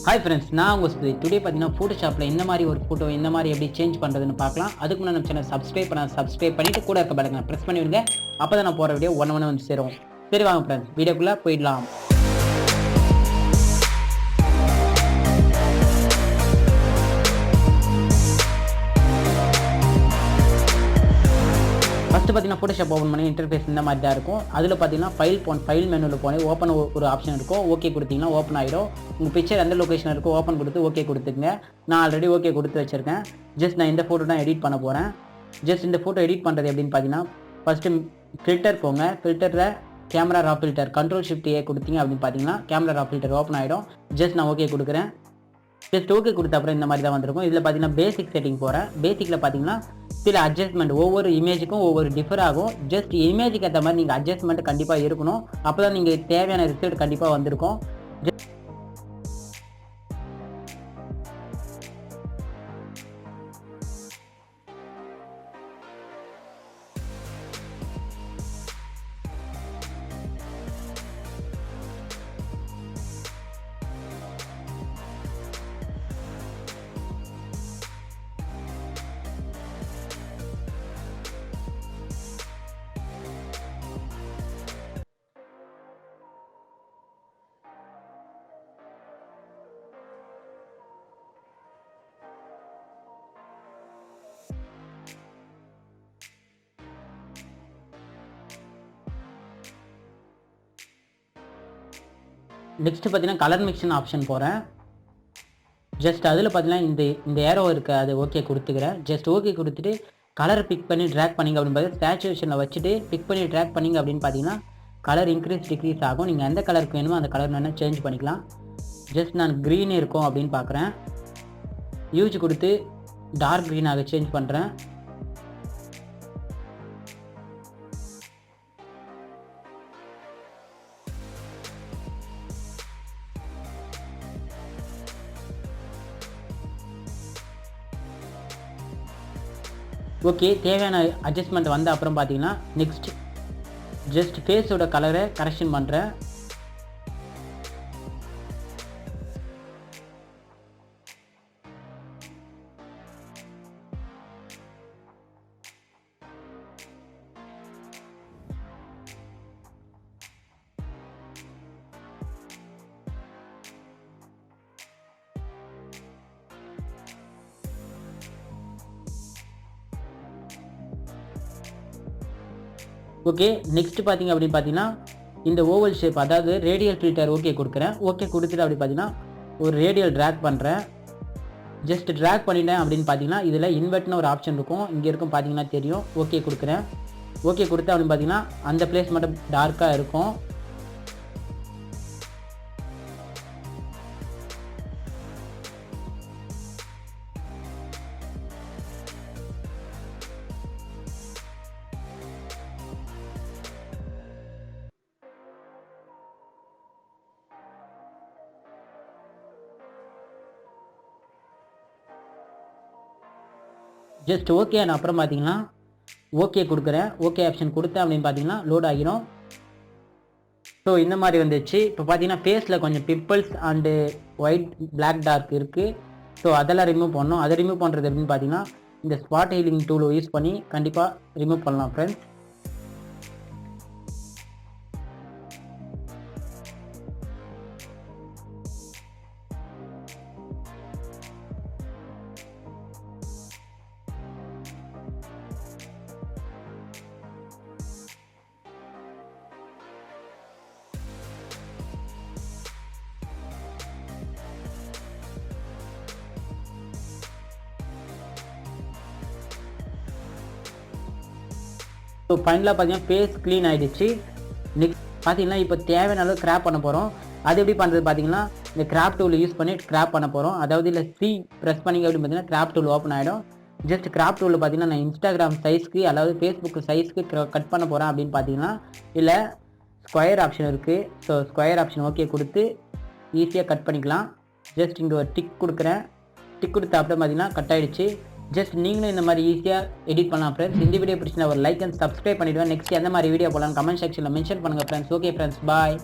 Hi friends, நான் உங்க ஸ்துதி. Today பார்த்தீங்கன்னா ஃபோட்டோஷாப்பில் இந்த மாதிரி ஒரு ஃபோட்டோ இந்த மாதிரி எப்படி சேஞ்ச் பண்ணுறதுன்னு பார்க்கலாம். அதுக்கு முன்னாடி நம்ம சேனல் சப்ஸ்கிரைப் பண்ணிட்டு கூட இருக்க பட்டனை ப்ரெஸ் பண்ணி விடுங்க. அப்போ தான் நான் போகிற வீடியோ ஒன்று வந்து சேரும். சரி வாங்க ஃப்ரெண்ட்ஸ், வீடியோக்குள்ளே போயிடலாம். ஃபஸ்ட்டு பார்த்தீங்கன்னா ஃபோட்டோஷாப் ஓப்பன் பண்ணி இன்டர்ஃபேஸ் இந்த மாதிரி தான் இருக்கும். அதில் பார்த்தீங்கன்னா ஃபைல் மெனுவில் போனே ஓப்பன் ஒரு ஆப்ஷன் இருக்கும். ஓகே கொடுத்தீங்கன்னா ஓப்பன் ஆகிடும். உங்கள் பிக்சர் எந்த லொக்கேஷன் இருக்கோ ஓப்பன் கொடுத்து ஓகே கொடுத்துங்க. நான் ஆல்ரெடி ஓகே கொடுத்து வச்சுருக்கேன். ஜஸ்ட் நான் இந்த ஃபோட்டோ தான் எடிட் பண்ண போகிறேன். ஜஸ்ட் இந்த ஃபோட்டோ எடிட் பண்ணுறது எப்படின்னு பார்த்தீங்கன்னா, ஃபஸ்ட்டு ஃபில்டர் போங்க. ஃபில்டரில் கேமரா ரா ஃபில்டர் Ctrl+Shift+A கொடுத்தீங்க அப்படின்னு பார்த்தீங்கன்னா கேமரா ரா ஃபில்டர் ஓப்பன் ஆகிடும். ஜஸ்ட் நான் ஓகே கொடுக்குறேன். ஜஸ்ட் ஓகே கொடுத்த அப்புறம் இந்த மாதிரி தான் வந்திருக்கும். இதில் பார்த்தீங்கன்னா பேசிக் செட்டிங் போகிறேன். பேசிக்கில் பார்த்தீங்கன்னா சில அட்ஜஸ்ட்மெண்ட் ஒவ்வொரு இமேஜுக்கும் ஒவ்வொரு டிஃபர் ஆகும். ஜஸ்ட் இமேஜுக்கு ஏற்ற மாதிரி நீங்கள் அட்ஜஸ்ட்மெண்ட் கண்டிப்பாக இருக்கணும். அப்போ தான் நீங்கள் தேவையான ரிசல்ட் கண்டிப்பாக வந்திருக்கும். நெக்ஸ்ட்டு பார்த்தீங்கன்னா கலர் மிக்சன் ஆப்ஷன் போகிறேன். ஜஸ்ட் அதில் பார்த்தீங்கன்னா இந்த ஏரோ இருக்குது, அது ஓகே கொடுத்துக்கிறேன். ஜஸ்ட் ஓகே கொடுத்துட்டு கலர் பிக் பண்ணி ட்ராக் பண்ணிங்க அப்படின்னு பார்த்தீங்கன்னா சேச்சுரேஷனில் வச்சுட்டு பிக் பண்ணி ட்ராக் பண்ணிங்க அப்படின்னு பார்த்தீங்கன்னா கலர் டிக்ரீஸ் ஆகும். நீங்கள் எந்த கலருக்கு வேணுமோ அந்த கலர் வேணால் சேஞ்ச் பண்ணிக்கலாம். ஜஸ்ட் நான் க்ரீன் இருக்கும் அப்படின்னு பார்க்குறேன். யூஸ் கொடுத்து டார்க் க்ரீனாக சேஞ்ச் பண்ணுறேன். ஓகே, தேவையான அட்ஜஸ்ட்மெண்ட் வந்த அப்புறம் பார்த்தீங்கன்னா நெக்ஸ்ட் ஜஸ்ட் ஃபேஸோட கலரை கரெக்ஷன் பண்ணுறேன். ஓகே, நெக்ஸ்ட் பார்த்தீங்க அப்படின்னு பார்த்தீங்கன்னா இந்த ஓவல் ஷேப், அதாவது ரேடியல் ஃபில்டர் ஓகே கொடுக்குறேன். ஓகே கொடுத்துட்டு அப்படி பார்த்தீங்கன்னா ஒரு ரேடியல் ட்ராக் பண்ணுறேன். ஜஸ்ட் ட்ராக் பண்ணிட்டேன் அப்படின்னு பார்த்தீங்கன்னா இதில் இன்வெர்ட்னு ஒரு ஆப்ஷன் இருக்கும், இங்கே இருக்கும் பார்த்தீங்கன்னா தெரியும். ஓகே கொடுக்குறேன். ஓகே கொடுத்து அப்படின்னு பார்த்தீங்கன்னா அந்த பிளேஸ் மட்டும் டார்க்காக இருக்கும். ஜஸ்ட் ஓகே நான் அப்புறம் பார்த்தீங்கன்னா ஓகே கொடுக்குறேன். ஓகே ஆப்ஷன் கொடுத்தேன் அப்படின்னு பார்த்தீங்கன்னா லோட் ஆகிரும். ஸோ இந்த மாதிரி வந்துச்சு. இப்போ பார்த்தீங்கன்னா ஃபேஸில் கொஞ்சம் pimples and white black dark இருக்குது. ஸோ அதெல்லாம் ரிமூவ் பண்ணணும். அதை ரிமூவ் பண்ணுறது அப்படின்னு பார்த்தீங்கன்னா இந்த ஸ்பாட் ஹீலிங் டூலை யூஸ் பண்ணி கண்டிப்பாக ரிமூவ் பண்ணலாம் ஃப்ரெண்ட்ஸ். ஸோ ஃபைனலாக பார்த்தீங்கன்னா ஃபேஸ் க்ளீன் ஆகிடுச்சு. நெக்ஸ்ட் பார்த்தீங்கன்னா இப்போ தேவையான அளவு கிராப் பண்ண போகிறோம். அது எப்படி பண்ணுறது பார்த்தீங்கன்னா இந்த கிராப் டூல் யூஸ் பண்ணி கிராப் பண்ண போகிறோம். அதாவது இல்லை ப்ரெஸ் பண்ணிங்க அப்படின்னு பார்த்தீங்கன்னா கிராப் டூல் ஓப்பன் ஆகிடும். ஜஸ்ட் கிராப் டூலில் பார்த்தீங்கன்னா நான் இன்ஸ்டாகிராம் சைஸ்க்கு அதாவது ஃபேஸ்புக் சைஸ்க்கு கட் பண்ண போகிறேன் அப்படின்னு பார்த்தீங்கன்னா இல்லை ஸ்கொயர் ஆப்ஷன் இருக்குது. ஸோ ஸ்கொயர் ஆப்ஷன் ஓகே கொடுத்து ஈஸியாக கட் பண்ணிக்கலாம். ஜஸ்ட் இங்கே ஒரு டிக் கொடுக்குறேன். டிக் கொடுத்த அப்புறம் பார்த்தீங்கன்னா கட் ஆகிடுச்சு. ஜஸ்ட் நீங்களும் இந்த மாதிரி ஈஸியாக எடிட் பண்ணலாம் ஃப்ரெண்ட்ஸ். இந்த வீடியோ பிடிச்சினா ஒரு லைக் அண்ட் சப்ஸ்கிரைப் பண்ணிவிடுவேன். நெக்ஸ்ட் எந்த மாதிரி வீடியோ போகலாம் கமெண்ட் செக்ஷனில் மென்ஷன் பண்ணுங்கள் ஃப்ரெண்ட்ஸ். ஓகே ஃப்ரெண்ட்ஸ், பாய்.